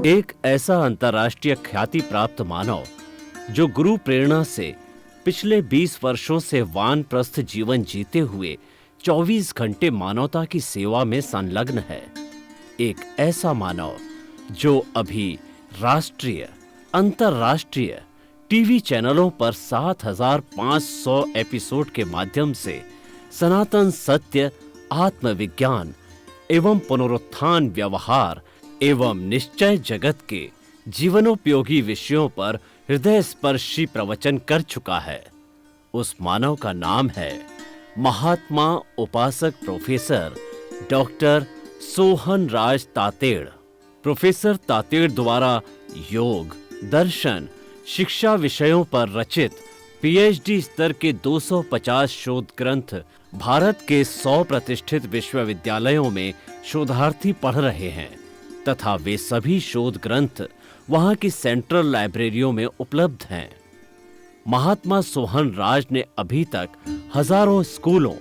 एक ऐसा अंतर्राष्ट्रीय ख्याति प्राप्त मानव जो गुरु प्रेरणा से पिछले 20 वर्षों से वानप्रस्थ जीवन जीते हुए 24 घंटे मानवता की सेवा में संलग्न है। एक ऐसा मानव जो अभी राष्ट्रीय, अंतर्राष्ट्रीय टीवी चैनलों पर 7,500 एपिसोड के माध्यम से सनातन सत्य, आत्मविज्ञान एवं पुनरुत्थान, व्यवहार एवं निश्चय जगत के जीवनोपयोगी विषयों पर हृदय स्पर्शी प्रवचन कर चुका है। उस मानव का नाम है महात्मा उपासक प्रोफेसर डॉक्टर सोहन राज तातेड़। प्रोफेसर तातेड़ द्वारा योग, दर्शन, शिक्षा विषयों पर रचित पीएचडी स्तर के 250 शोध ग्रंथ भारत के 100 प्रतिष्ठित विश्वविद्यालयों में शोधार्थी पढ़ रहे हैं तथा वे सभी शोध ग्रंथ वहां की सेंट्रल लाइब्रेरियों में उपलब्ध हैं। महात्मा सोहन राज ने अभी तक हजारों स्कूलों,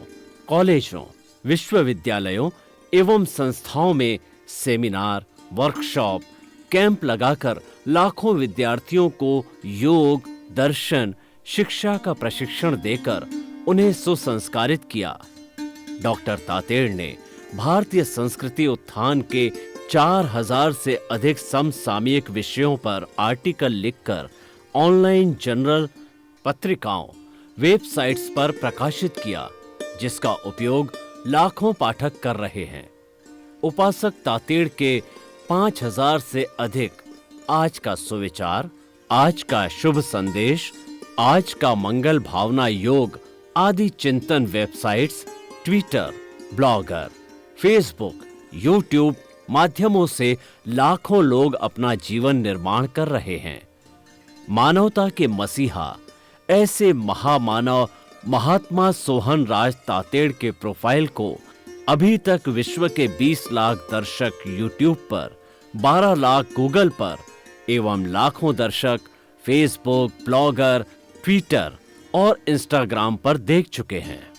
कॉलेजों, विश्वविद्यालयों एवं संस्थाओं में सेमिनार, वर्कशॉप, कैंप लगाकर लाखों विद्यार्थियों को योग, दर्शन, शिक्षा का प्रशिक्षण देकर उन्हें सुसंस्कारित किया। डॉक्टर तातेड़ ने भारतीय संस्कृति उत्थान के 4,000 से अधिक समसामयिक विषयों पर आर्टिकल लिखकर ऑनलाइन जर्नल, पत्रिकाओं, वेबसाइट्स पर प्रकाशित किया, जिसका उपयोग लाखों पाठक कर रहे हैं। उपासक तातेड़ के 5,000 से अधिक आज का सुविचार, आज का शुभ संदेश, आज का मंगल भावना योग आदि चिंतन websites, Twitter, blogger, Facebook, YouTube माध्यमों से लाखों लोग अपना जीवन निर्माण कर रहे हैं। मानवता के मसीहा ऐसे महामानव महात्मा सोहन राज तातेड़ के प्रोफाइल को अभी तक विश्व के 20 लाख दर्शक यूट्यूब पर, 12 लाख गूगल पर एवं लाखों दर्शक फेसबुक, ब्लॉगर, ट्विटर और इंस्टाग्राम पर देख चुके हैं।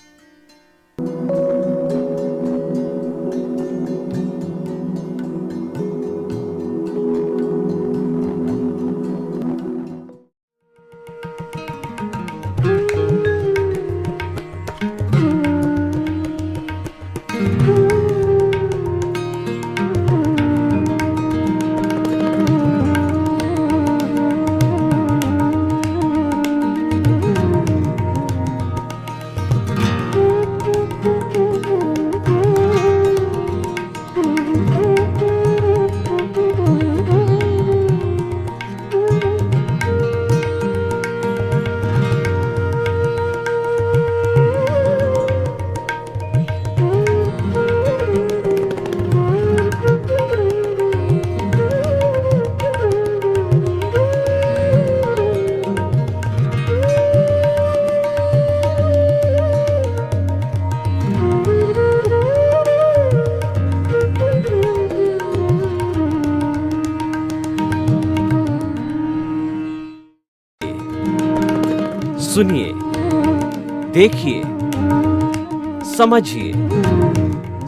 सुनिए, देखिए, समझिए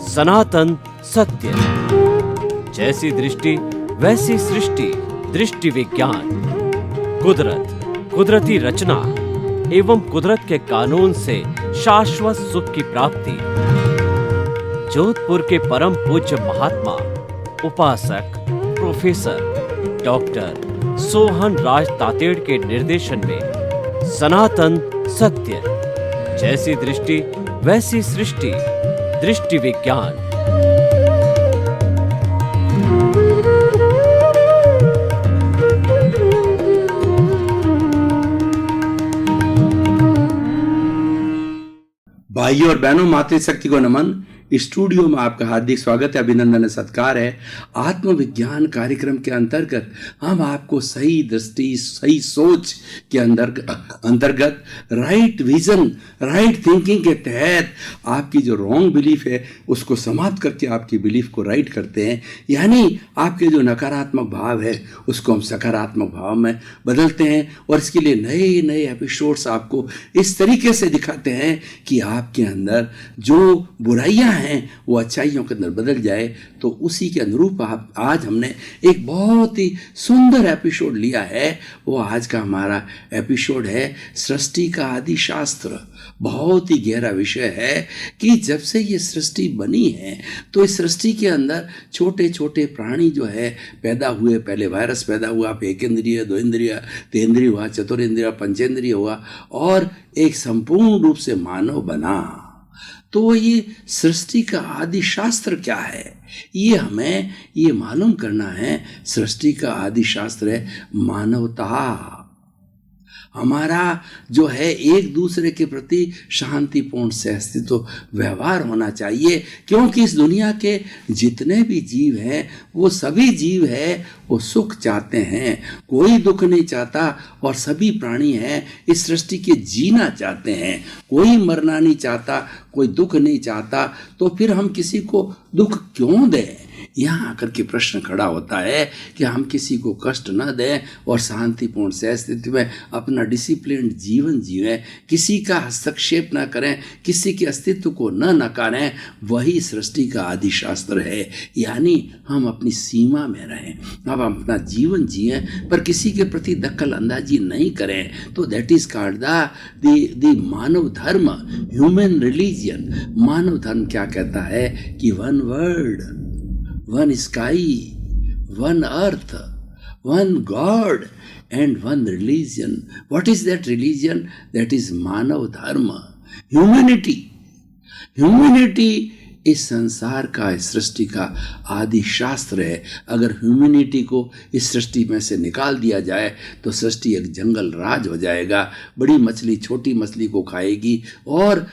सनातन सत्य। जैसी दृष्टि वैसी सृष्टि, दृष्टि विज्ञान। कुदरत, कुदरती रचना एवं कुदरत के कानून से शाश्वत सुख की प्राप्ति। जोधपुर के परम पूज्य महात्मा उपासक प्रोफेसर डॉक्टर सोहन राज तातेड़ के निर्देशन में सनातन सत्य। जैसी दृष्टि वैसी सृष्टि, दृष्टि विज्ञान। भाइयों और बहनों, मातृशक्ति को नमन। स्टूडियो में आपका हार्दिक स्वागत है, अभिनंदन, सत्कार है। आत्मविज्ञान कार्यक्रम के अंतर्गत हम आपको सही दृष्टि, सही सोच के अंतर्गत राइट विजन, राइट थिंकिंग के तहत आपकी जो रॉन्ग बिलीफ है उसको समाप्त करके आपकी बिलीफ को राइट करते हैं। यानी आपके जो नकारात्मक भाव है उसको हम सकारात्मक भाव में बदलते हैं और इसके लिए नए नए एपिसोड्स आपको इस तरीके से दिखाते हैं कि आपके अंदर जो बुराइयां हैं हैं वो अच्छाइयों के अंदर बदल जाए। तो उसी के अनुरूप आप आज हमने एक बहुत ही सुंदर एपिसोड लिया है। वो आज का हमारा एपिसोड है सृष्टि का आदि शास्त्र। बहुत ही गहरा विषय है कि जब से ये सृष्टि बनी है तो इस सृष्टि के अंदर छोटे छोटे प्राणी जो है पैदा हुए। पहले वायरस पैदा हुआ, फिर एक इंद्रिय, दो इंद्रिय, तेंद्रिय हुआ, चतुरेंद्रिय, पंचेंद्रिय हुआ और एक संपूर्ण रूप से मानव बना। तो ये सृष्टि का आदि शास्त्र क्या है, ये हमें ये मालूम करना है। सृष्टि का आदि शास्त्र है मानवता। हमारा जो है एक दूसरे के प्रति शांतिपूर्ण सहअस्तित्व व्यवहार होना चाहिए, क्योंकि इस दुनिया के जितने भी जीव हैं वो सभी जीव है वो सुख चाहते हैं, कोई दुख नहीं चाहता। और सभी प्राणी हैं इस सृष्टि के जीना चाहते हैं, कोई मरना नहीं चाहता, कोई दुख नहीं चाहता। तो फिर हम किसी को दुख क्यों दें? यहाँ आकर के प्रश्न खड़ा होता है कि हम किसी को कष्ट न दें और शांतिपूर्ण सहस्तित्व में अपना डिसिप्लिन जीवन जिएं, किसी का हस्तक्षेप न करें, किसी के अस्तित्व को न नकारें। वही सृष्टि का आदि शास्त्र है। यानी हम अपनी सीमा में रहें, अब हम अपना जीवन जिएं पर किसी के प्रति दखल अंदाजी नहीं करें। तो दैट इज कॉल्ड द मानव धर्म, ह्यूमन रिलीजियन। मानव धर्म क्या कहता है कि one world, one sky, one earth, one God and one religion. What is that religion? That is Manav Dharma, humanity. Humanity इस संसार का, इस सृष्टि का आदि शास्त्र है। अगर ह्यूमैनिटी को इस सृष्टि में से निकाल दिया जाए तो सृष्टि एक जंगल राज हो जाएगा। बड़ी मछली छोटी मछली को खाएगी और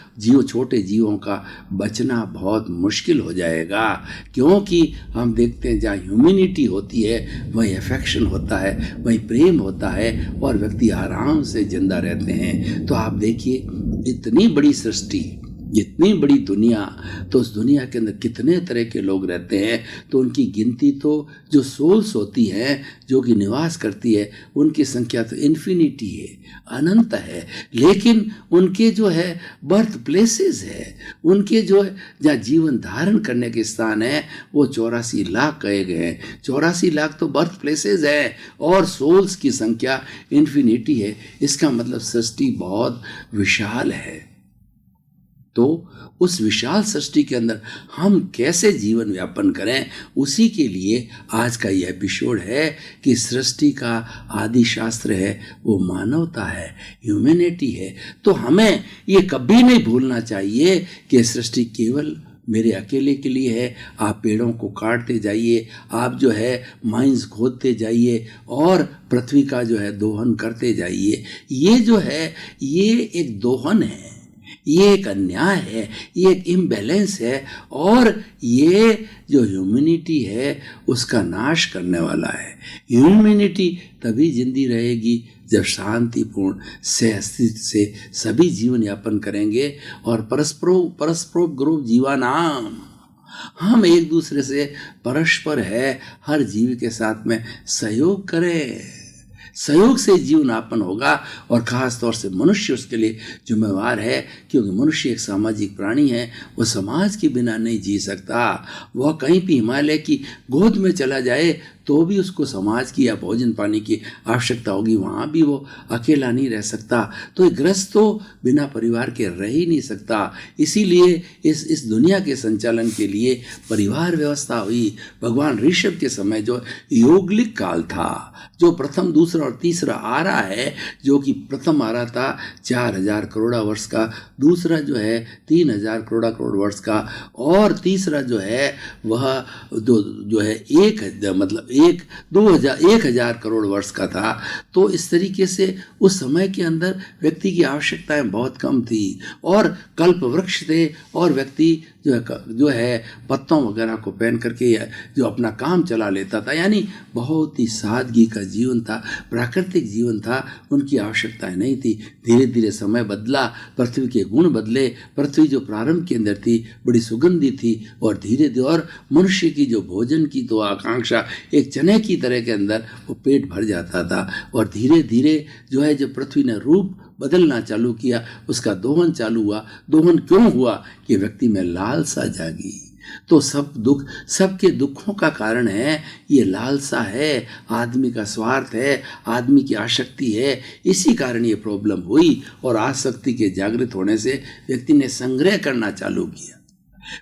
छोटे जीवों का बचना बहुत मुश्किल हो जाएगा। क्योंकि हम देखते हैं जहाँ ह्यूमैनिटी होती है वहीं अफेक्शन होता है, वहीं प्रेम होता है और व्यक्ति आराम से जिंदा रहते हैं। तो आप देखिए इतनी बड़ी सृष्टि, इतनी बड़ी दुनिया, तो उस दुनिया के अंदर कितने तरह के लोग रहते हैं। तो उनकी गिनती तो जो सोल्स होती हैं जो कि निवास करती है उनकी संख्या तो इन्फिनिटी है, अनंत है। लेकिन उनके जो है बर्थ प्लेसेस है, उनके जो है जहाँ जीवन धारण करने के स्थान है वो 84 लाख कहे गए हैं। 84 लाख तो बर्थ प्लेसेस है और सोल्स की संख्या इन्फिनिटी है। इसका मतलब सृष्टि बहुत विशाल है। तो उस विशाल सृष्टि के अंदर हम कैसे जीवन यापन करें, उसी के लिए आज का यह एपिसोड है कि सृष्टि का आदि शास्त्र है वो मानवता है, ह्यूमैनिटी है। तो हमें ये कभी नहीं भूलना चाहिए कि सृष्टि केवल मेरे अकेले के लिए है। आप पेड़ों को काटते जाइए, आप जो है माइंस खोदते जाइए और पृथ्वी का जो है दोहन करते जाइए। ये जो है ये एक दोहन है, ये एक अन्याय है, ये एक इम्बैलेंस है और ये जो ह्यूमैनिटी है उसका नाश करने वाला है। ह्यूमैनिटी तभी जिंदी रहेगी जब शांतिपूर्ण सहअस्तित्व से सभी जीवन यापन करेंगे और परस्परोपग्रो जीवानाम, हम एक दूसरे से परस्पर है हर जीव के साथ में सहयोग करें। सहयोग से जीवन यापन होगा और खास तौर से मनुष्य उसके लिए जिम्मेवार है, क्योंकि मनुष्य एक सामाजिक प्राणी है। वो समाज के बिना नहीं जी सकता। वह कहीं भी हिमालय की गोद में चला जाए तो भी उसको समाज की या भोजन पानी की आवश्यकता होगी, वहाँ भी वो अकेला नहीं रह सकता। तो एक गृहस्थ तो बिना परिवार के रह ही नहीं सकता। इसीलिए इस दुनिया के संचालन के लिए परिवार व्यवस्था हुई। भगवान ऋषभ के समय जो योगलिक काल था, जो प्रथम दूसरा और तीसरा आ रहा है, जो कि प्रथम आ रहा था 4000 करोड़ वर्ष का, दूसरा जो है 3000 करोड़ वर्ष का और तीसरा जो है वह जो है 1000 करोड़ वर्ष का था। तो इस तरीके से उस समय के अंदर व्यक्ति की आवश्यकताएं बहुत कम थी और कल्प वृक्ष थे और व्यक्ति जो है पत्तों वगैरह को पहन करके जो अपना काम चला लेता था। यानी बहुत ही सादगी का जीवन था, प्राकृतिक जीवन था, उनकी आवश्यकताएं नहीं थी। धीरे धीरे समय बदला, पृथ्वी के गुण बदले। पृथ्वी जो प्रारंभ के अंदर थी बड़ी सुगंधी थी और धीरे धीरे और मनुष्य की जो भोजन की तो आकांक्षा एक चने की तरह के अंदर वो पेट भर जाता था और धीरे धीरे जो है जब पृथ्वी ने रूप बदलना चालू किया, उसका दोहन चालू हुआ। दोहन क्यों हुआ? कि व्यक्ति में लालसा जागी। तो सब दुख, सबके दुखों का कारण है ये लालसा है, आदमी का स्वार्थ है, आदमी की आसक्ति है। इसी कारण ये प्रॉब्लम हुई और आसक्ति के जागृत होने से व्यक्ति ने संग्रह करना चालू किया।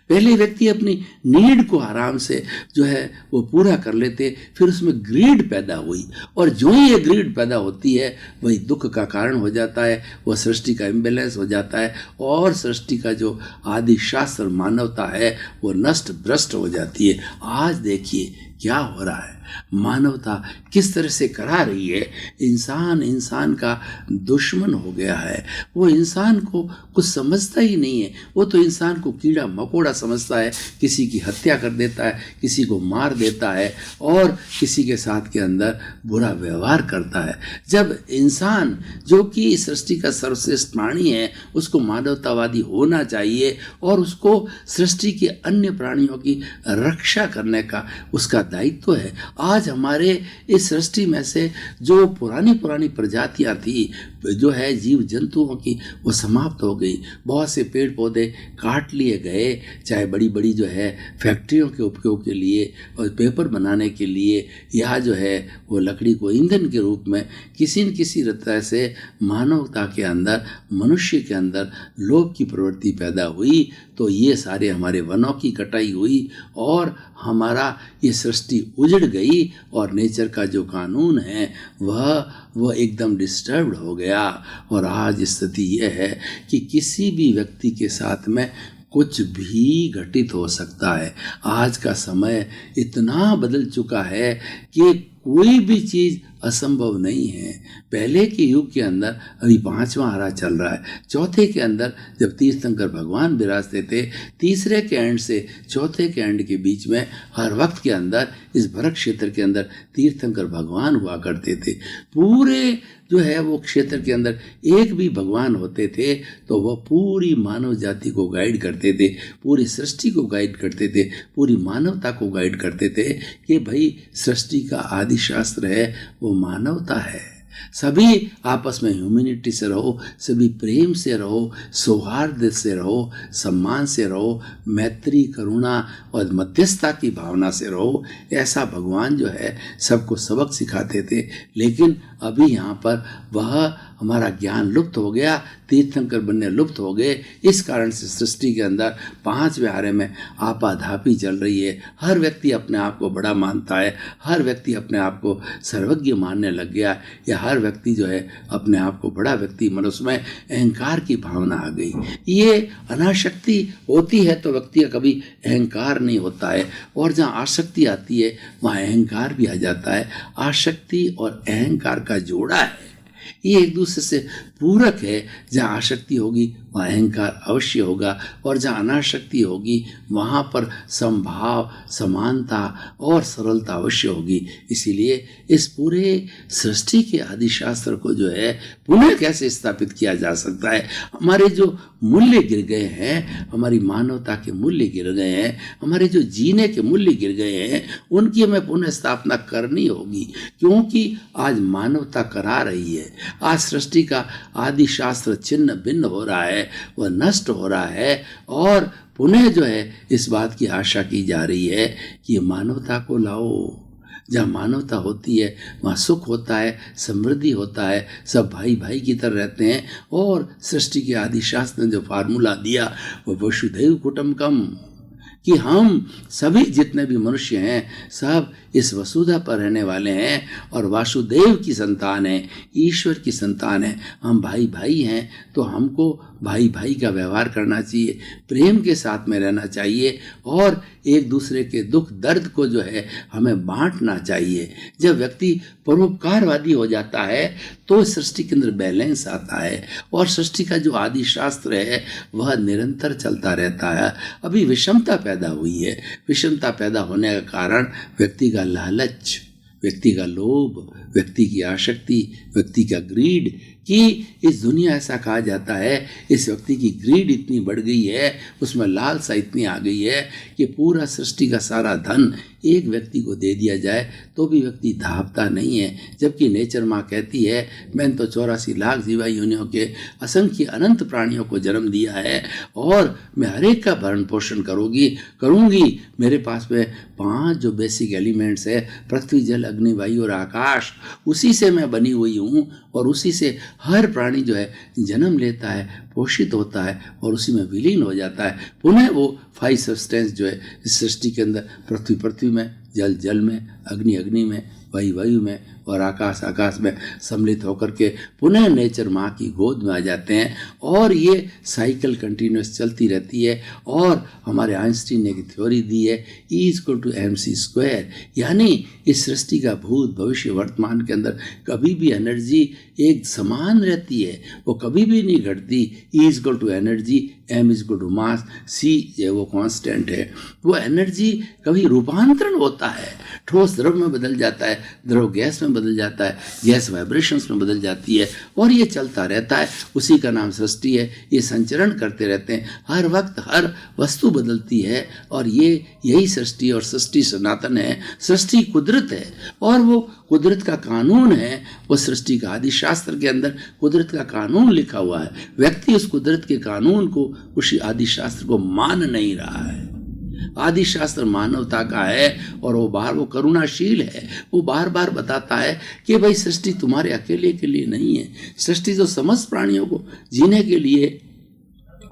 पहले व्यक्ति अपनी नीड को आराम से जो है वो पूरा कर लेते, फिर उसमें ग्रीड पैदा हुई, और जो ही ये ग्रीड पैदा होती है वही दुख का कारण हो जाता है, वह सृष्टि का इम्बैलेंस हो जाता है, और सृष्टि का जो आदि शास्त्र मानवता है वो नष्ट भ्रष्ट हो जाती है। आज देखिए क्या हो रहा है, मानवता किस तरह से करा रही है। इंसान का दुश्मन हो गया है। वो इंसान को कुछ समझता ही नहीं है। वो तो इंसान को कीड़ा मकोड़ा समझता है, किसी की हत्या कर देता है, किसी को मार देता है और किसी के साथ के अंदर बुरा व्यवहार करता है। जब इंसान जो कि सृष्टि का सर्वश्रेष्ठ प्राणी है, उसको मानवतावादी होना चाहिए और उसको सृष्टि के अन्य प्राणियों की रक्षा करने का उसका दायित्व है। आज हमारे इस सृष्टि में से जो पुरानी प्रजातियां थी, जो है जीव जंतुओं की, वो समाप्त हो गई। बहुत से पेड़ पौधे काट लिए गए, चाहे बड़ी बड़ी जो है फैक्ट्रियों के उपयोग के लिए और पेपर बनाने के लिए, या जो है वो लकड़ी को ईंधन के रूप में किसी न किसी तरह से मानवता के अंदर, मनुष्य के अंदर लोभ की प्रवृत्ति पैदा हुई। तो ये सारे हमारे वनों की कटाई हुई और हमारा ये सृष्टि उजड़ गई, और नेचर का जो कानून है वह एकदम डिस्टर्ब्ड हो गया। और आज स्थिति यह है कि किसी भी व्यक्ति के साथ में कुछ भी घटित हो सकता है। आज का समय इतना बदल चुका है कि कोई भी चीज़ असंभव नहीं है। पहले के युग के अंदर, अभी 5वां आरा चल रहा है, चौथे के अंदर जब तीर्थंकर भगवान विराजते थे, तीसरे के एंड से चौथे के एंड के बीच में हर वक्त के अंदर इस भरत क्षेत्र के अंदर तीर्थंकर भगवान हुआ करते थे। पूरे जो है वो क्षेत्र के अंदर एक भी भगवान होते थे तो वह पूरी मानव जाति को गाइड करते थे, पूरी सृष्टि को गाइड करते थे, पूरी मानवता को गाइड करते थे कि भाई सृष्टि का आदि शास्त्र है वो मानवता है। सभी आपस में ह्यूमैनिटी से रहो, सभी प्रेम से रहो, सौहार्द से रहो, सम्मान से रहो, मैत्री करुणा और मध्यस्थता की भावना से रहो। ऐसा भगवान जो है सबको सबक सिखाते थे। लेकिन अभी यहाँ पर वह हमारा ज्ञान लुप्त हो गया, तीर्थंकर बनने लुप्त हो गए। इस कारण से सृष्टि के अंदर 5वें आरे में आपाधापी चल रही है। हर व्यक्ति अपने आप को बड़ा मानता है, हर व्यक्ति अपने आप को सर्वज्ञ मानने लग गया, या हर व्यक्ति जो है अपने आप को बड़ा व्यक्ति, मनुष्य में अहंकार की भावना आ गई। ये अनाशक्ति होती है तो व्यक्ति का कभी अहंकार नहीं होता है, और जहाँ आसक्ति आती है वहाँ अहंकार भी आ जाता है। आसक्ति और अहंकार का जोड़ा है, ये एक दूसरे से पूरक है। जहाँ आसक्ति होगी वहाँ अहंकार अवश्य होगा, और जहाँ अनासक्ति होगी वहाँ पर समभाव, समानता और सरलता अवश्य होगी। इसीलिए इस पूरे सृष्टि के आदि शास्त्र को जो है पुनः कैसे स्थापित किया जा सकता है। हमारे जो मूल्य गिर गए हैं, हमारी मानवता के मूल्य गिर गए हैं, हमारे जो जीने के मूल्य गिर गए हैं, उनकी हमें पुनः स्थापना करनी होगी, क्योंकि आज मानवता करा रही है। आज सृष्टि का आदि शास्त्र छिन्न भिन्न हो रहा है, वह नष्ट हो रहा है, और पुनः जो है इस बात की आशा की जा रही है कि मानवता को लाओ। जहाँ मानवता होती है वहाँ सुख होता है, समृद्धि होता है, सब भाई भाई की तरह रहते हैं। और सृष्टि के आदि शास्त्र ने जो फार्मूला दिया वो वसुधैव कुटुम्बकम, कि हम सभी जितने भी मनुष्य हैं सब इस वसुधा पर रहने वाले हैं और वासुदेव की संतान है, ईश्वर की संतान है। हम भाई भाई हैं तो हमको भाई भाई का व्यवहार करना चाहिए, प्रेम के साथ में रहना चाहिए, और एक दूसरे के दुख दर्द को जो है हमें बांटना चाहिए। जब व्यक्ति परोपकारवादी हो जाता है तो सृष्टि के अंदर बैलेंस आता है, और सृष्टि का जो आदि शास्त्र है वह निरंतर चलता रहता है। अभी विषमता पैदा हुई है। विषमता पैदा होने का कारण व्यक्ति का लालच, व्यक्ति का लोभ, व्यक्ति की आसक्ति, व्यक्ति का ग्रीड, कि इस दुनिया, ऐसा कहा जाता है, इस व्यक्ति की ग्रीड इतनी बढ़ गई है, उसमें लालसा इतनी आ गई है कि पूरा सृष्टि का सारा धन एक व्यक्ति को दे दिया जाए तो भी व्यक्ति धापता नहीं है। जबकि नेचर माँ कहती है, मैंने तो 84 लाख जीवा योनियों के असंख्य अनंत प्राणियों को जन्म दिया है और मैं हर एक का भरण पोषण करूंगी। मेरे पास में 5 जो बेसिक एलिमेंट्स है, पृथ्वी, जल, अग्नि, वायु और आकाश, उसी से मैं बनी हुई हूँ और उसी से हर प्राणी जो है जन्म लेता है, पोषित होता है और उसी में विलीन हो जाता है। पुनः वो 5 सब्सटेंस जो है इस सृष्टि के अंदर, पृथ्वी में, जल में, अग्नि में, वायु में और आकाश में सम्मिलित होकर के पुनः नेचर माँ की गोद में आ जाते हैं और ये साइकिल कंटिन्यूस चलती रहती है। और हमारे आइंस्टीन ने एक थ्योरी दी है, E=mc², यानी इस सृष्टि का भूत, भविष्य, वर्तमान के अंदर कभी भी एनर्जी एक समान रहती है, वो कभी भी नहीं घटती। E=energy, M=mass, C वो कांस्टेंट है। वो एनर्जी कभी रूपांतरण होता है, ठोस द्रव में बदल जाता है, द्रव गैस में बदल जाता है, गैस वाइब्रेशंस में बदल जाती है और ये चलता रहता है। उसी का नाम सृष्टि है। ये संचरण करते रहते हैं, हर वक्त हर वस्तु बदलती है और यही सृष्टि और सृष्टि सनातन है। सृष्टि कुदरत है और वो कुदरत का कानून है। वो सृष्टि का आदि शास्त्र के अंदर कुदरत का कानून लिखा हुआ है। व्यक्ति उस कुदरत के कानून को, उसी आदि शास्त्र को मान नहीं रहा है। आदि शास्त्र मानवता का है और वो करुणाशील है। वो बार बार बताता है कि भाई सृष्टि तुम्हारे अकेले के लिए नहीं है, सृष्टि तो समस्त प्राणियों को जीने के लिए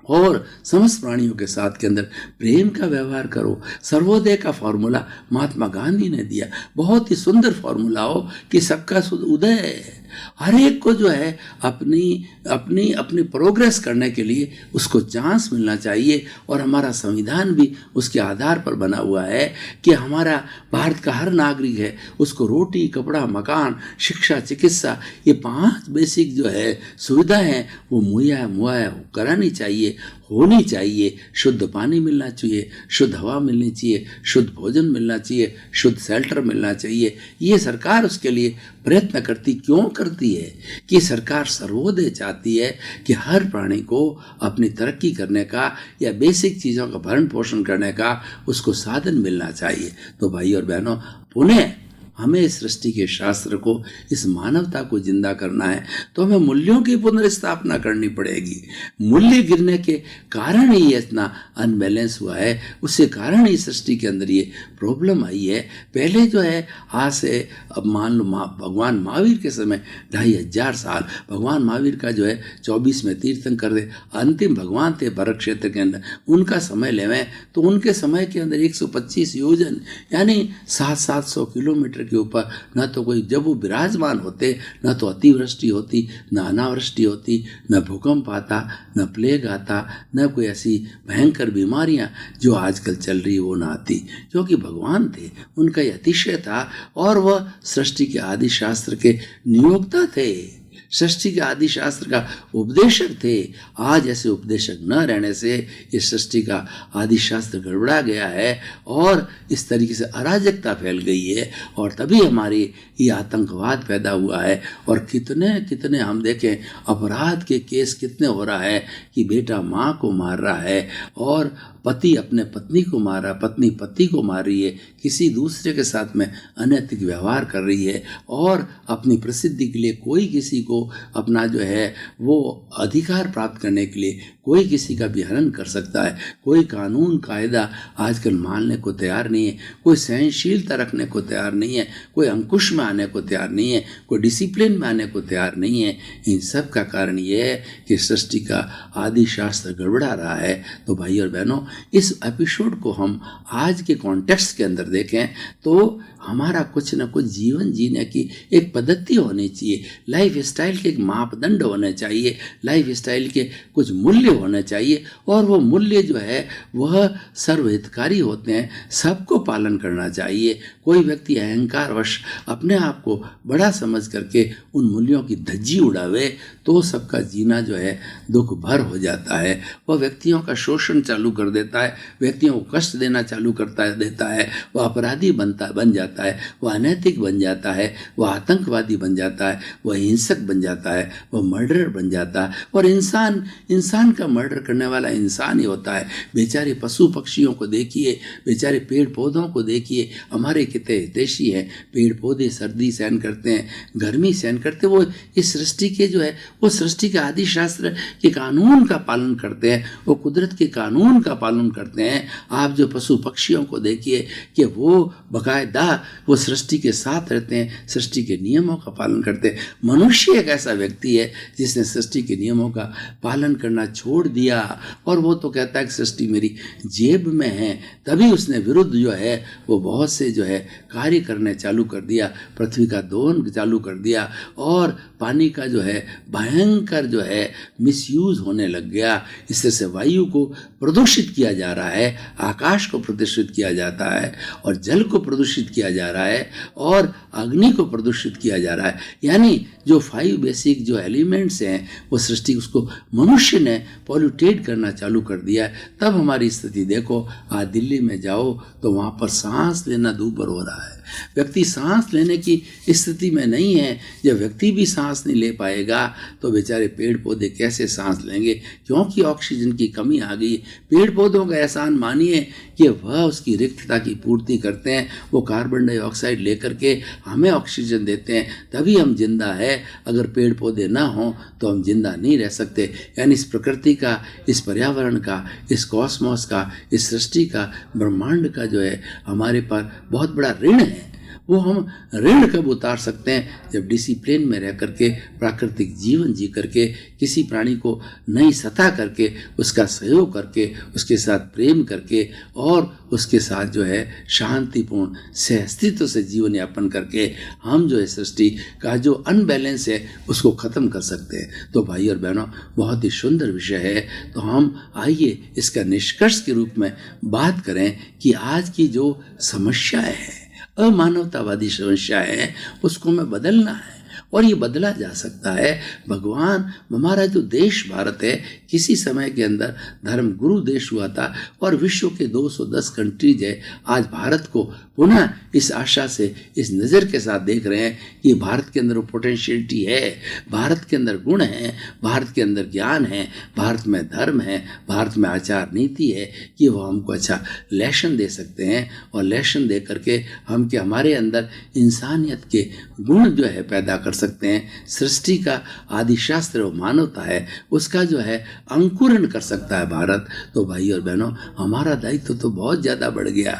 और समस्त प्राणियों के साथ के अंदर प्रेम का व्यवहार करो। सर्वोदय का फॉर्मूला महात्मा गांधी ने दिया, बहुत ही सुंदर फॉर्मूला हो कि सबका उदय है। हर एक को जो है अपनी प्रोग्रेस करने के लिए उसको चांस मिलना चाहिए और हमारा संविधान भी उसके आधार पर बना हुआ है कि हमारा भारत का हर नागरिक है, उसको रोटी, कपड़ा, मकान, शिक्षा, चिकित्सा, ये 5 बेसिक जो है सुविधा है वो मुहैया करानी चाहिए, होनी चाहिए। शुद्ध पानी मिलना चाहिए, शुद्ध हवा मिलनी चाहिए, शुद्ध भोजन मिलना चाहिए, शुद्ध शेल्टर मिलना चाहिए। ये सरकार उसके लिए प्रयत्न क्यों करती है कि सरकार सर्वोदय चाहती है कि हर प्राणी को अपनी तरक्की करने का या बेसिक चीज़ों का भरण पोषण करने का उसको साधन मिलना चाहिए। तो भाई और बहनों, पुनः हमें इस सृष्टि के शास्त्र को, इस मानवता को जिंदा करना है तो हमें मूल्यों की पुनर्स्थापना करनी पड़ेगी। मूल्य गिरने के कारण ही इतना अनबैलेंस हुआ है, उससे कारण ही सृष्टि के अंदर ये प्रॉब्लम आई है। पहले जो है आज से अब मान लो भगवान महावीर के समय 2500 साल, भगवान महावीर का जो है 24 में तीर्थंकर दे अंतिम भगवान थे भरत क्षेत्र के अंदर, उनका समय लेवें तो उनके समय के अंदर 125 योजन यानी 700 किलोमीटर के ऊपर न तो कोई, जब वो विराजमान होते न तो अतिवृष्टि होती, न अनावृष्टि होती, न भूकंप आता, न प्लेग आता, न कोई ऐसी भयंकर बीमारियां जो आजकल चल रही वो ना आती, क्योंकि भगवान थे, उनका यह अतिशय था और वह सृष्टि के आदि शास्त्र के नियोक्ता थे, सृष्टि के आदि शास्त्र का उपदेशक थे। आज ऐसे उपदेशक न रहने से ये सृष्टि का आदि शास्त्र गड़बड़ा गया है और इस तरीके से अराजकता फैल गई है और तभी हमारी ये आतंकवाद पैदा हुआ है। और कितने कितने हम देखें अपराध के केस कितने हो रहा है कि बेटा माँ को मार रहा है और पति अपने पत्नी को मार रहा, पत्नी पति को मार रही है, किसी दूसरे के साथ में अनैतिक व्यवहार कर रही है और अपनी प्रसिद्धि के लिए कोई किसी को अपना जो है वो अधिकार प्राप्त करने के लिए कोई किसी का भी हनन कर सकता है। कोई कानून कायदा आजकल मानने को तैयार नहीं है, कोई सहनशीलता रखने को तैयार नहीं है, कोई अंकुश में आने को तैयार नहीं है, कोई डिसिप्लिन में आने को तैयार नहीं है। इन सब का कारण ये है कि सृष्टि का आदि शास्त्र गड़बड़ा रहा है। तो भाई और बहनों, इस एपिसोड को हम आज के कॉन्टेक्स्ट के अंदर देखें तो हमारा कुछ न कुछ जीवन जीने की एक पद्धति होनी चाहिए, लाइफ स्टाइल के एक मापदंड होने चाहिए, लाइफ स्टाइल के कुछ मूल्य होने चाहिए और वो मूल्य जो है वह सर्वहितकारी होते हैं, सबको पालन करना चाहिए। कोई व्यक्ति अहंकारवश अपने आप को बड़ा समझ करके उन मूल्यों की धज्जी उड़ावे तो सबका जीना जो है दुख भर हो जाता है। वह व्यक्तियों का शोषण चालू कर देता है, व्यक्तियों को कष्ट देना चालू देता है, वह अपराधी बन जाता है, वह अनैतिक बन जाता है, वह आतंकवादी बन जाता है, वह हिंसक बन बन जाता है, वो मर्डरर बन जाता है। और इंसान का मर्डर करने वाला इंसान ही होता है। बेचारे पशु पक्षियों को देखिए, बेचारे पेड़ पौधों को देखिए, हमारे कितने हितैषी हैं। पेड़ पौधे सर्दी सहन करते हैं, गर्मी सहन करते हैं, वो इस सृष्टि के जो है वो सृष्टि के आदि शास्त्र के कानून का पालन करते हैं, वो कुदरत के कानून का पालन करते हैं। आप जो पशु पक्षियों को देखिए कि वो बाकायदा वो सृष्टि के साथ रहते हैं, सृष्टि के नियमों का पालन करते हैं। मनुष्य एक ऐसा व्यक्ति है जिसने सृष्टि के नियमों का पालन करना छोड़ दिया, और वो तो कहता है कि सृष्टि मेरी जेब में है। तभी उसने विरुद्ध जो है वो बहुत से जो है कार्य करने चालू कर दिया, पृथ्वी का दोहन चालू कर दिया, और पानी का जो है भयंकर जो है मिसयूज होने लग गया। इस तरह से वायु को प्रदूषित किया जा रहा है, आकाश को प्रदूषित किया जाता है, और जल को प्रदूषित किया जा रहा है, और अग्नि को प्रदूषित किया जा रहा है। यानी जो 5 बेसिक जो एलिमेंट्स हैं वो सृष्टि, उसको मनुष्य ने पॉल्यूटेट करना चालू कर दिया है। तब हमारी स्थिति देखो, आज दिल्ली में जाओ तो वहाँ पर सांस लेना दूभर हो रहा है। व्यक्ति सांस लेने की स्थिति में नहीं है। जब व्यक्ति भी सांस नहीं ले पाएगा तो बेचारे पेड़ पौधे कैसे सांस लेंगे, क्योंकि ऑक्सीजन की कमी आ गई। पेड़ पौधों का एहसान मानिए कि वह उसकी रिक्तता की पूर्ति करते हैं। वो कार्बन डाइऑक्साइड लेकर के हमें ऑक्सीजन देते हैं, तभी हम जिंदा है। अगर पेड़ पौधे ना हों तो हम जिंदा नहीं रह सकते। यानी इस प्रकृति का, इस पर्यावरण का, इस कॉस्मोस का, इस सृष्टि का, ब्रह्मांड का जो है हमारे पर बहुत बड़ा ऋण है। वो हम ऋण कब उतार सकते हैं? जब डिसिप्लिन में रह करके, प्राकृतिक जीवन जी करके, किसी प्राणी को नई सतह करके, उसका सहयोग करके, उसके साथ प्रेम करके, और उसके साथ जो है शांतिपूर्ण सहअस्तित्व से जीवन यापन करके हम जो है सृष्टि का जो अनबैलेंस है उसको ख़त्म कर सकते हैं। तो भाई और बहनों, बहुत ही सुंदर विषय है। तो हम आइए इसका निष्कर्ष के रूप में बात करें कि आज की जो समस्याएं हैं, अमानवतावादी समस्याएं हैं, उसको हमें बदलना है, और ये बदला जा सकता है। भगवान, हमारा जो देश भारत है, किसी समय के अंदर धर्म गुरु देश हुआ था, और विश्व के 210 कंट्रीज है आज भारत को पुनः इस आशा से, इस नज़र के साथ देख रहे हैं कि भारत के अंदर पोटेंशियलिटी है, भारत के अंदर गुण है, भारत के अंदर ज्ञान है, भारत में धर्म है, भारत में आचार नीति है कि वो हमको अच्छा लेसन दे सकते हैं, और लेसन दे करके हम कि हमारे अंदर इंसानियत के गुण जो है पैदा कर सकते हैं। सृष्टि का आदि शास्त्र वो मानवता है, उसका जो है अंकुरण कर सकता है भारत। तो भाई और बहनों, हमारा दायित्व तो बहुत ज़्यादा बढ़ गया,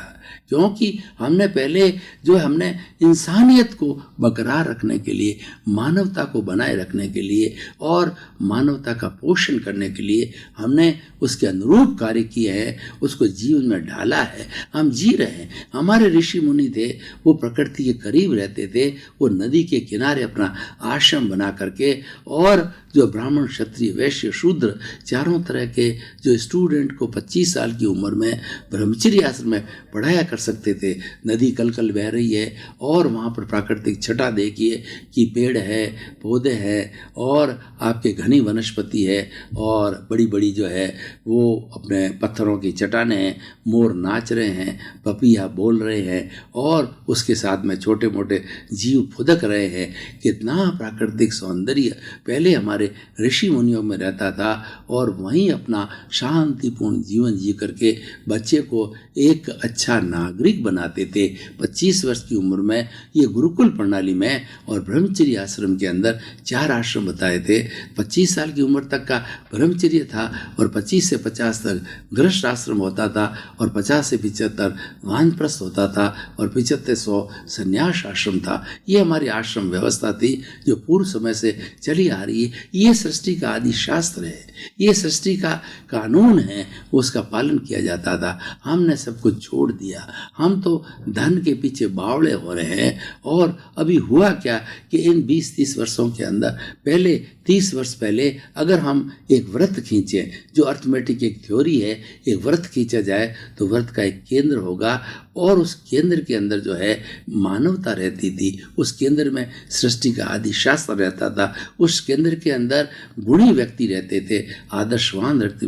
क्योंकि हमने इंसानियत को बरकरार रखने के लिए, मानवता को बनाए रखने के लिए, और मानवता का पोषण करने के लिए हमने उसके अनुरूप कार्य किए हैं, उसको जीवन में ढाला है, हम जी रहे हैं। हमारे ऋषि मुनि थे, वो प्रकृति के करीब रहते थे, वो नदी के किनारे अपना आश्रम बना करके, और जो ब्राह्मण, क्षत्रिय, वैश्य, शूद्र, चारों तरह के जो स्टूडेंट को 25 साल की उम्र में ब्रह्मचर्य आश्रम में पढ़ाया कर सकते थे। नदी कल कल बह रही है, और वहाँ पर प्राकृतिक छटा देखिए कि पेड़ है, पौधे हैं, और आपके घनी वनस्पति है, और बड़ी बड़ी जो है वो अपने पत्थरों की चट्टानें हैं, मोर नाच रहे हैं, पपीहा बोल रहे हैं, और उसके साथ में छोटे मोटे जीव फुदक रहे हैं। कितना प्राकृतिक सौंदर्य पहले हमारे ऋषि मुनियों में रहता था, और वहीं अपना शांतिपूर्ण जीवन जी करके बच्चे को एक अच्छा नागरिक बनाते थे। 25 वर्ष की उम्र में ये गुरुकुल प्रणाली में और ब्रह्मचर्य आश्रम के अंदर 4 आश्रम बताए थे। 25 साल की उम्र तक का ब्रह्मचर्य था, और 25 से 50 तक गृहस्थ आश्रम होता था, और 50 से 75 वानप्रस्थ होता था, और 75-100 संन्यास आश्रम था। ये हमारी आश्रम व्यवस्था थी जो पूर्व समय से चली आ रही है। ये सृष्टि का आदि शास्त्र है, ये सृष्टि का कानून है, उसका पालन किया जाता था। हमने सब कुछ छोड़ दिया, हम तो धन के पीछे बावड़े हो रहे हैं। और अभी हुआ क्या कि इन 20-30 वर्षों के अंदर, पहले 30 वर्ष पहले अगर हम एक व्रत खींचें, जो अर्थमेटिक एक थ्योरी है, एक व्रत खींचा जाए तो व्रत का एक केंद्र होगा, और उस केंद्र के अंदर जो है मानवता रहती थी, उस केंद्र में सृष्टि का आदि शास्त्र रहता था, उस केंद्र के अंदर गुणी व्यक्ति रहते थे, आदर्शवान व्यक्ति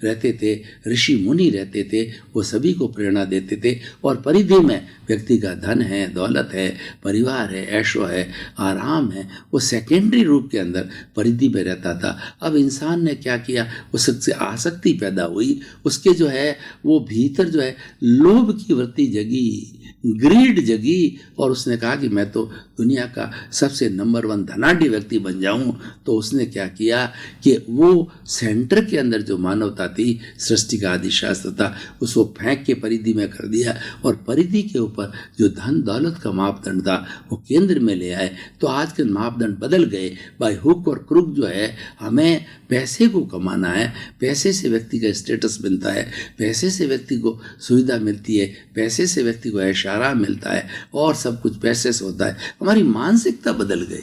रहते थे, ऋषि मुनि रहते थे, वो सभी को प्रेरणा देते रहते थे, और परिधि में व्यक्ति का धन है, दौलत है, परिवार है, ऐशो है, आराम है, वो सेकेंडरी रूप के अंदर परिधि में रहता था। अब इंसान ने क्या किया, उससे आसक्ति पैदा हुई, उसके जो है वो भीतर जो है लोभ की वृत्ति जगी, ग्रीड जगी, और उसने कहा कि मैं तो दुनिया का सबसे नंबर 1 धनाढ्य व्यक्ति बन जाऊं। तो उसने क्या किया कि वो सेंटर के अंदर जो मानवता थी, सृष्टि का आदि शास्त्र था, उसको फेंक के परिधि में कर दिया, और परिधि के ऊपर जो धन दौलत का मापदंड था वो केंद्र में ले आए। तो आज के मापदंड बदल गए। बाय हुक और क्रुक जो है, हमें पैसे को कमाना है, पैसे से व्यक्ति का स्टेटस बनता है, पैसे से व्यक्ति को सुविधा मिलती है, पैसे से व्यक्ति को ऐशारा मिलता है, और सब कुछ पैसे से होता है। हमारी मानसिकता बदल गई।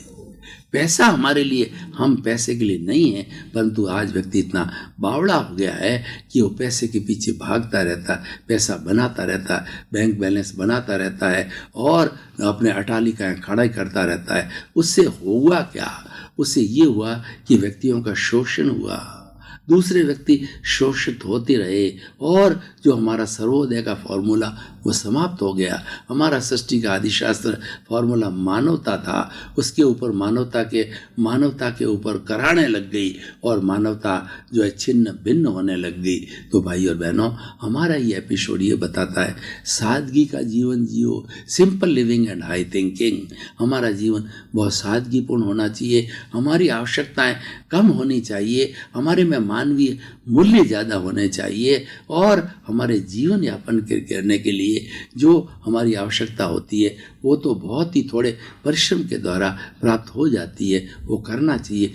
पैसा हमारे लिए, हम पैसे के लिए नहीं है, परंतु आज व्यक्ति इतना बावड़ा हो गया है कि वो पैसे के पीछे भागता रहता है, पैसा बनाता रहता है, बैंक बैलेंस बनाता रहता है, और अपने अटालिकाएं खड़ा करता रहता है। उससे हुआ क्या? उससे ये हुआ कि व्यक्तियों का शोषण हुआ, दूसरे व्यक्ति शोषित होते रहे, और जो हमारा सर्वोदय का फॉर्मूला वो समाप्त हो गया। हमारा सृष्टि का आदिशास्त्र फॉर्मूला मानवता था, उसके ऊपर मानवता के ऊपर कराने लग गई, और मानवता जो है छिन्न भिन्न होने लग गई। तो भाई और बहनों, हमारा ये एपिसोड ये बताता है, सादगी का जीवन जियो, simple living and high thinking. हमारा जीवन बहुत सादगीपूर्ण होना चाहिए, हमारी आवश्यकताएं कम होनी चाहिए, हमारे में मानवीय मूल्य ज़्यादा होने चाहिए, और हमारे जीवन यापन करने के लिए जो हमारी आवश्यकता होती है वो तो बहुत ही थोड़े परिश्रम के द्वारा प्राप्त हो जाती है, वो करना चाहिए।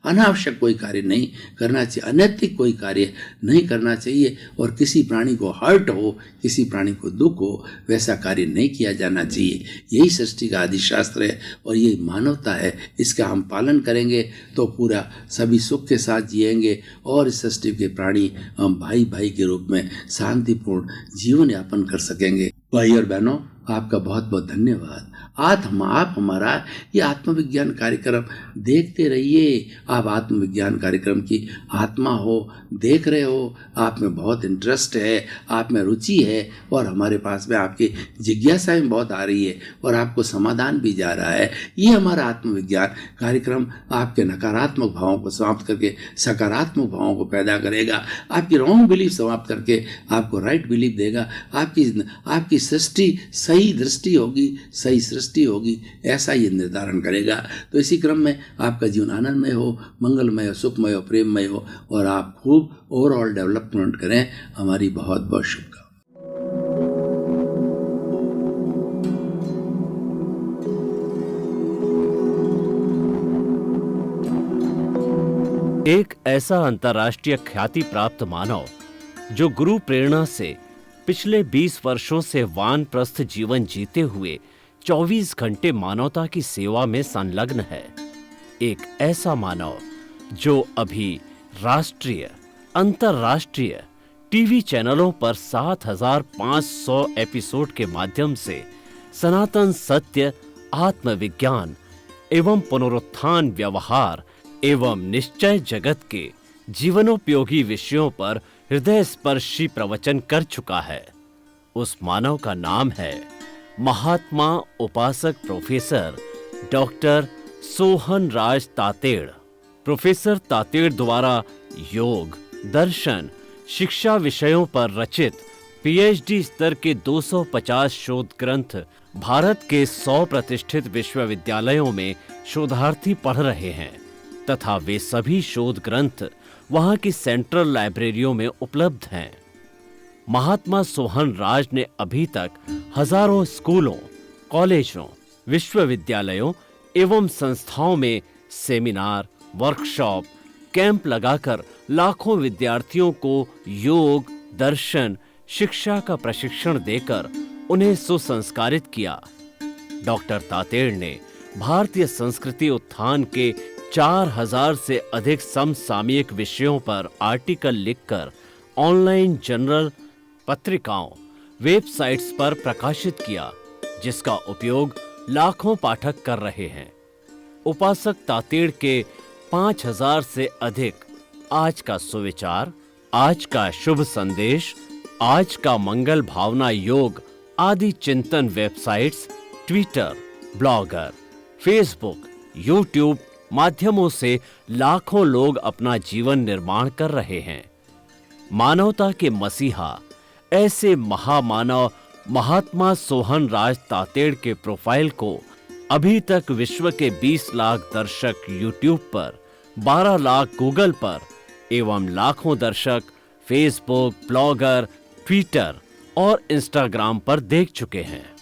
अनावश्यक कोई कार्य नहीं करना चाहिए, अनैतिक कोई कार्य नहीं करना चाहिए, और किसी प्राणी को हर्ट हो, किसी प्राणी को दुख हो, वैसा कार्य नहीं किया जाना चाहिए। यही सृष्टि का आदिशास्त्र है, और यही मानवता है। इसका हम पालन करेंगे तो पूरा सभी सुख के साथ जिएंगे, और इस सृष्टि के प्राणी हम भाई भाई के रूप में शांतिपूर्ण जीवन यापन कर सकेंगे। भाई और बहनों, आपका बहुत बहुत धन्यवाद। आप हमारा ये आत्मविज्ञान कार्यक्रम देखते रहिए। आप आत्मविज्ञान कार्यक्रम की आत्मा हो, देख रहे हो, आप में बहुत इंटरेस्ट है, आप में रुचि है, और हमारे पास में आपकी जिज्ञासाएं बहुत आ रही है, और आपको समाधान भी जा रहा है। ये हमारा आत्मविज्ञान कार्यक्रम आपके नकारात्मक भावों को समाप्त करके सकारात्मक भावों को पैदा करेगा, आपकी रॉन्ग बिलीफ समाप्त करके आपको राइट बिलीफ देगा। आपकी सृष्टि सही दृष्टि होगी, सही सृष्टि होगी, ऐसा ये निर्धारण करेगा। तो इसी क्रम में आपका जीवन आनंदमय हो, मंगलमय हो, सुखमय हो, प्रेममय हो, और आप खूब ओवरऑल डेवलपमेंट करें। हमारी बहुत बहुत शुभकामनाएं। एक ऐसा अंतर्राष्ट्रीय ख्याति प्राप्त मानव जो गुरु प्रेरणा से पिछले 20 वर्षों से वानप्रस्थ जीवन जीते हुए 24 घंटे मानवता की सेवा में संलग्न है। एक ऐसा मानव जो अभी राष्ट्रीय, अंतर्राष्ट्रीय टीवी चैनलों पर 7,500 एपिसोड के माध्यम से सनातन सत्य, आत्मविज्ञान एवं पुनरुत्थान, व्यवहार एवं निश्चय जगत के जीवनोपयोगी विषयों पर हृदय स्पर्शी प्रवचन कर चुका है। उस मानव का नाम है महात्मा उपासक प्रोफेसर डॉक्टर सोहन राज तातेड़। प्रोफेसर तातेड़ द्वारा योग, दर्शन, शिक्षा विषयों पर रचित पीएचडी स्तर के 250 शोध ग्रंथ भारत के 100 प्रतिष्ठित विश्वविद्यालयों में शोधार्थी पढ़ रहे हैं, तथा वे सभी शोध ग्रंथ वहां की सेंट्रल लाइब्रेरियों में उपलब्ध हैं। महात्मा सोहन राज ने अभी तक हजारों स्कूलों, कॉलेजों, विश्वविद्यालयों एवं संस्थाओं में सेमिनार, वर्कशॉप, कैंप लगाकर लाखों विद्यार्थियों को योग, दर्शन, शिक्षा का प्रशिक्षण देकर उन्हें सुसंस्कारित किया। डॉक्टर तातेड़ ने भारतीय संस्कृति उत्थान के 4000 से अधिक समसामयिक विषयों पर आर्टिकल लिखकर ऑनलाइन जर्नल, पत्रिकाओं, वेबसाइट्स पर प्रकाशित किया, जिसका उपयोग लाखों पाठक कर रहे हैं। उपासक तातेड़ के 5000 से अधिक आज का सुविचार, आज का शुभ संदेश, आज का मंगल भावना योग आदि चिंतन websites, Twitter, blogger, Facebook, YouTube माध्यमों से लाखों लोग अपना जीवन निर्माण कर रहे हैं। मानवता के मसीहा ऐसे महामानव महात्मा सोहन राज तातेड़ के प्रोफाइल को अभी तक विश्व के 20 लाख दर्शक यूट्यूब पर, 12 लाख गूगल पर एवं लाखों दर्शक फेसबुक, ब्लॉगर, ट्विटर और इंस्टाग्राम पर देख चुके हैं।